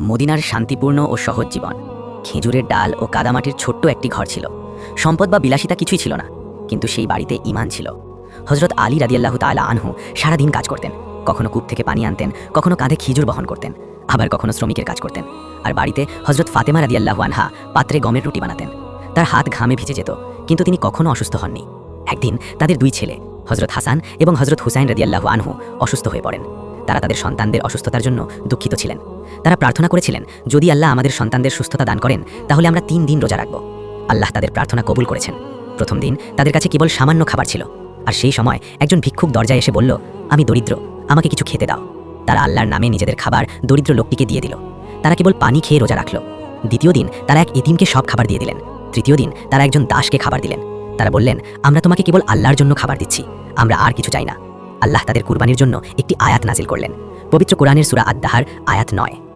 মদিনার শান্তিপূর্ণ ও সহজ জীবন। খেজুরের ডাল ও কাদামাটির ছোট্ট একটি ঘর ছিল। সম্পদ বা বিলাসিতা কিছুই ছিল না, কিন্তু সেই বাড়িতে ঈমান ছিল। হযরত আলী রাদিয়াল্লাহু তাআলা আনহু সারাদিন কাজ করতেন। কখনো কূপ থেকে পানি আনতেন, কখনো কাঁধে খেজুর বহন করতেন, আবার কখনো শ্রমিকের কাজ করতেন। আর বাড়িতে হযরত ফাতেমা রাদিয়াল্লাহু আনহা পাত্রে গমের রুটি বানাতেন। তার হাত ঘামে ভিজে যেত, কিন্তু তিনি কখনো অসুস্থ হননি। একদিন তাদের দুই ছেলে হযরত হাসান এবং হযরত হুসাইন রাদিয়াল্লাহু আনহু অসুস্থ হয়ে পড়েন। তারা তাদের সন্তানদের অসুস্থতার জন্য দুঃখিত ছিলেন। তারা প্রার্থনা করেছিলেন, যদি আল্লাহ আমাদের সন্তানদের সুস্থতা দান করেন তাহলে আমরা 3 দিন রোজা রাখব। আল্লাহ তাদের প্রার্থনা কবুল করেছেন। প্রথম দিন তাদের কাছে কেবল সামান্য খাবার ছিল, আর সেই সময় একজন ভিক্ষুক দরজায় এসে বলল, আমি দরিদ্র, আমাকে কিছু খেতে দাও। তারা আল্লাহর নামে নিজেদের খাবার দরিদ্র লোকটিকে দিয়ে দিল। তারা কেবল পানি খেয়ে রোজা রাখল। দ্বিতীয় দিন তারা এক এতিমকে সব খাবার দিয়ে দিলেন। তৃতীয় দিন তারা একজন দাসকে খাবার দিলেন। তারা বললেন, আমরা তোমাকে কেবল আল্লাহর জন্য খাবার দিচ্ছি, আমরা আর কিছু চাই না। আল্লাহ তাদের কুরবানির জন্য একটি আয়াত নাজিল করলেন। পবিত্র কোরআনের সূরা আদ-দাহার আয়াত 9।